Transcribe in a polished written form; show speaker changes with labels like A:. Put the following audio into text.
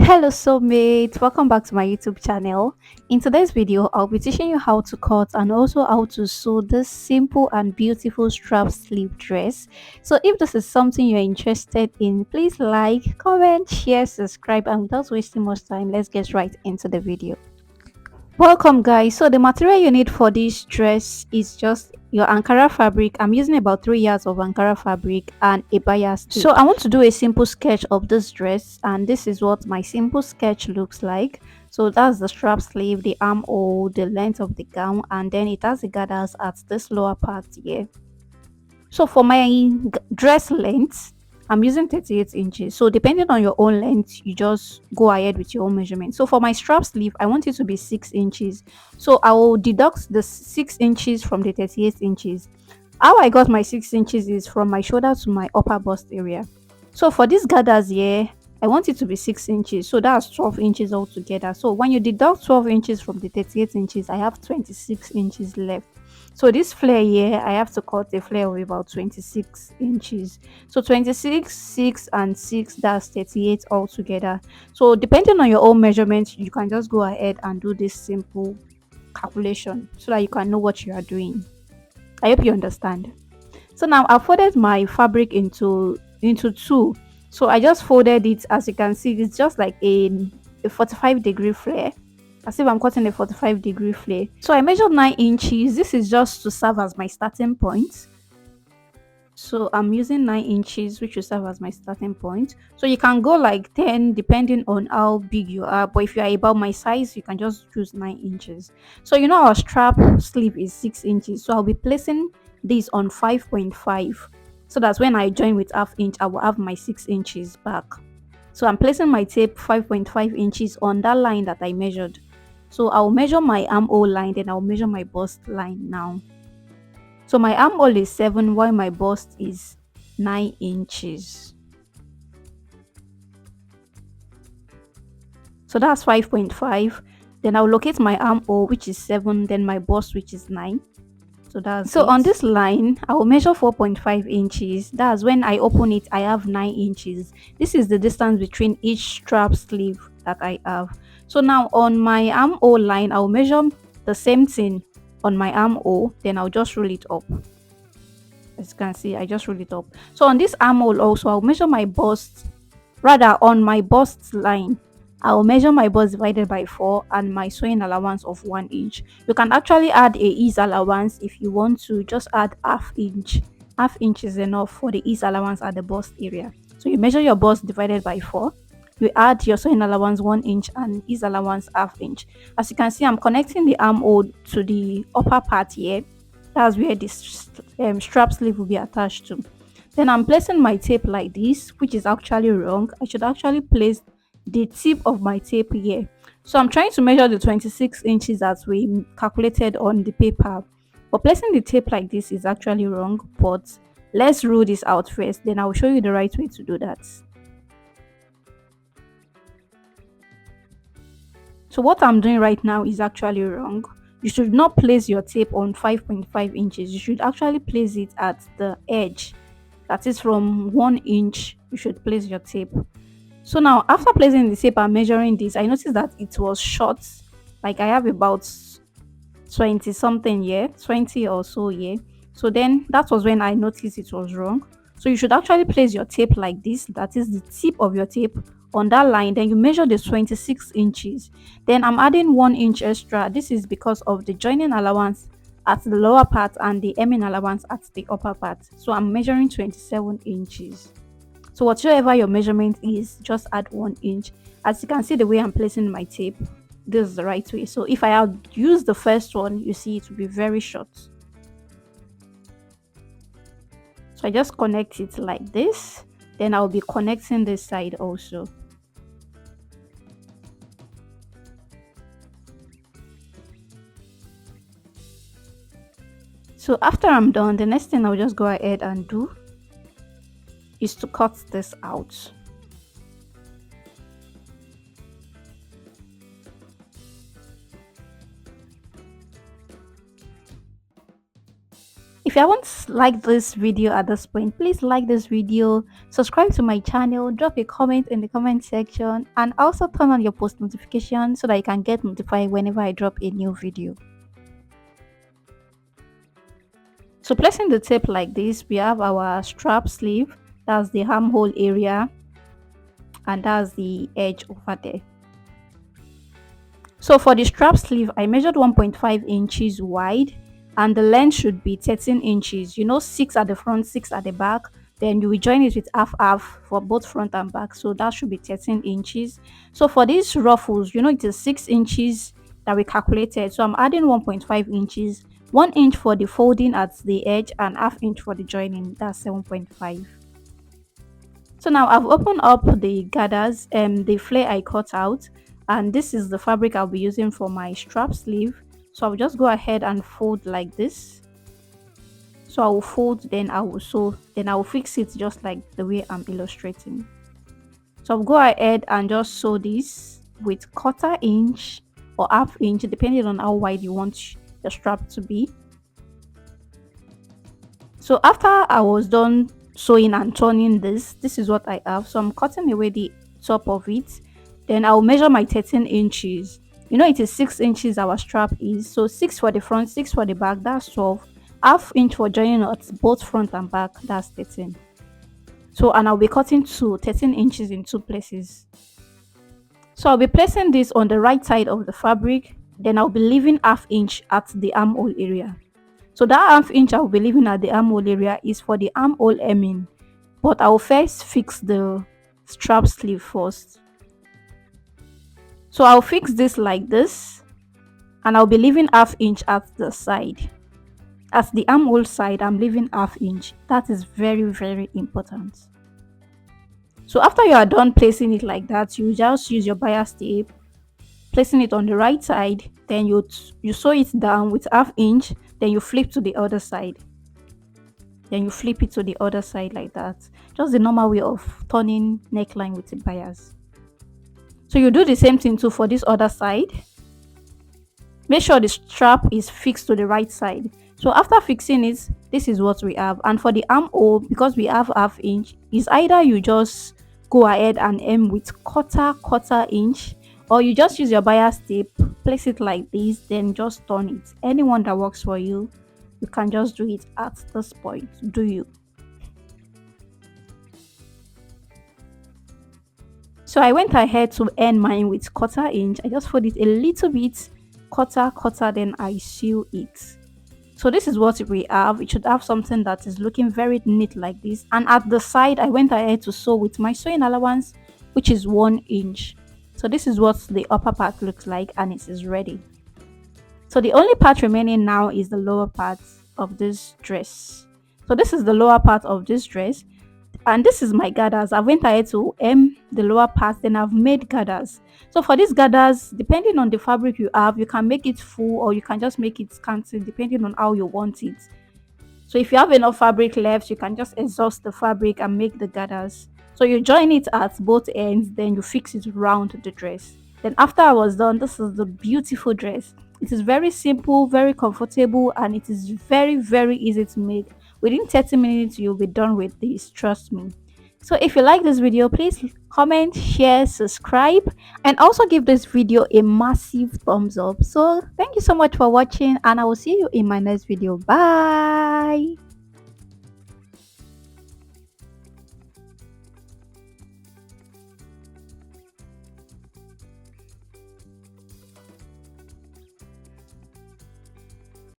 A: Hello soulmates, welcome back to my YouTube channel. In today's video, I'll be teaching you how to cut and also how to sew this simple and beautiful strap sleeve dress. So if this is something you're interested in, please like, comment, share, subscribe, and without wasting much time, let's get right into the video. Welcome guys. So the material you need for this dress is just your Ankara fabric. I'm using about 3 yards of Ankara fabric and a bias tape. So I want to do a simple sketch of this dress, and this is what my simple sketch looks like. So that's the strap sleeve, the armhole, the length of the gown, and then it has the gathers at this lower part here. So for my dress length, I'm using 38 inches. So depending on your own length, you just go ahead with your own measurement. So for my strap sleeve, I want it to be 6 inches. So I will deduct the 6 inches from the 38 inches. How I got my 6 inches is from my shoulder to my upper bust area. So for these gathers here, I want it to be 6 inches. So that's 12 inches altogether. So when you deduct 12 inches from the 38 inches, I have 26 inches left. So this flare here, I have to cut a flare of about 26 inches. So 26, 6 and 6, that's 38 altogether. So depending on your own measurements, you can just go ahead and do this simple calculation so that you can know what you are doing. I hope you understand. So now I folded my fabric into two. So I just folded it. As you can see, it's just like a 45-degree flare, as if I'm cutting a 45-degree flare. So I measured 9 inches. This is just to serve as my starting point. So I'm using 9 inches, which will serve as my starting point. So you can go like 10 depending on how big you are, but if you are about my size, you can just choose 9 inches. So you know our strap sleeve is 6 inches, so I'll be placing this on 5.5, so that's when I join with half inch, I will have my 6 inches back. So I'm placing my tape 5.5 inches on that line that I measured. So I'll measure my armhole line, then I'll measure my bust line now. So my armhole is 7 while my bust is 9 inches. So that's 5.5. Then I'll locate my armhole, which is 7, then my bust, which is 9. So that's so it. On this line, I will measure 4.5 inches. That's when I open it, I have 9 inches. This is the distance between each strap sleeve that I have. So now on my armhole line, I'll measure the same thing on my armhole, then I'll just roll it up. As you can see, I just roll it up. So on this armhole also, I'll measure my bust, rather on my bust line, I'll measure my bust divided by 4 and my sewing allowance of 1 inch. You can actually add a ease allowance if you want to. Just add half inch. Half inch is enough for the ease allowance at the bust area. So you measure your bust divided by 4. You add your sewing allowance 1 inch and ease allowance half inch. As you can see, I'm connecting the armhole to the upper part here. That's where this strap sleeve will be attached to. Then I'm placing my tape like this, which is actually wrong. I should actually place the tip of my tape here. So I'm trying to measure the 26 inches as we calculated on the paper, but placing the tape like this is actually wrong. But let's rule this out first, then I'll show you the right way to do that. So what I'm doing right now is actually wrong. You should not place your tape on 5.5 inches. You should actually place it at the edge. That is from 1 inch, you should place your tape. So now after placing the tape and measuring this, I noticed that it was short. Like I have about 20 something here, 20 or so here. So then that was when I noticed it was wrong. So you should actually place your tape like this. That is the tip of your tape on that line. Then you measure the 26 inches. Then I'm adding 1 inch extra. This is because of the joining allowance at the lower part and the hemming allowance at the upper part. So I'm measuring 27 inches. So whatever your measurement is, just add 1 inch. As you can see the way I'm placing my tape, this is the right way. So if I had used the first one, you see it will be very short. So I just connect it like this. Then I'll be connecting this side also. So after I'm done, the next thing I'll just go ahead and do is to cut this out. If you haven't liked this video at this point, please like this video, Subscribe to my channel, drop a comment in the comment section, and also turn on your post notification so that you can get notified whenever I drop a new video. So placing the tape like this, we have our strap sleeve, that's the armhole area, and that's the edge over there. So for the strap sleeve, I measured 1.5 inches wide, and the length should be 13 inches. 6 at the front, 6 at the back. Then you will join it with half half for both front and back. So that should be 13 inches. So for these ruffles, it is 6 inches that we calculated. So I'm adding 1.5 inches, 1 inch for the folding at the edge, and half inch for the joining. That's 7.5. So now I've opened up the gathers and the flare I cut out, and this is the fabric I'll be using for my strap sleeve. So I'll just go ahead and fold like this. So I will fold, then I will sew, then I will fix it just like the way I'm illustrating. So I'll go ahead and just sew this with 1/4 inch or half inch, depending on how wide you want your strap to be. So after I was done sewing and turning this is what I have. So I'm cutting away the top of it. Then I'll measure my 13 inches. It is 6 inches our strap is. So 6 for the front, 6 for the back, that's 12. Half inch for joining knots, both front and back, that's 13. So, and I'll be cutting to 13 inches in two places. So I'll be placing this on the right side of the fabric. Then I'll be leaving half inch at the armhole area. So that half inch I'll be leaving at the armhole area is for the armhole hemming, but I'll first fix the strap sleeve first. So I'll fix this like this, and I'll be leaving half inch at the side. At the armhole side, I'm leaving half inch. That is very, very important. So after you are done placing it like that, you just use your bias tape, placing it on the right side, then you sew it down with half inch, then you flip to the other side. Then you flip it to the other side like that. Just the normal way of turning neckline with the bias. So you do the same thing too for this other side. Make sure the strap is fixed to the right side. So after fixing it, this is what we have. And for the armhole, because we have half inch, is either you just go ahead and hem with quarter inch, or you just use your bias tape, place it like this, then just turn it. Anyone that works for you, you can just do it at this point. Do you? So I went ahead to end mine with quarter inch. I just fold it a little bit, quarter, then I sew it. So this is what we have. It should have something that is looking very neat like this. And at the side, I went ahead to sew with my sewing allowance, which is 1 inch. So this is what the upper part looks like, and it is ready. So the only part remaining now is the lower part of this dress. So this is the lower part of this dress, and this is my gathers. I went ahead to hem the lower part, then I've made gathers. So for these gathers, depending on the fabric you have, you can make it full or you can just make it scanty depending on how you want it. So if you have enough fabric left, you can just exhaust the fabric and make the gathers. So you join it at both ends, then you fix it around the dress. Then after I was done, this is the beautiful dress. It is very simple, very comfortable, and it is very, very easy to make. Within 30 minutes, you'll be done with this, trust me. So if you like this video, please comment, share, subscribe, and also give this video a massive thumbs up. So thank you so much for watching, and I will see you in my next video. Bye.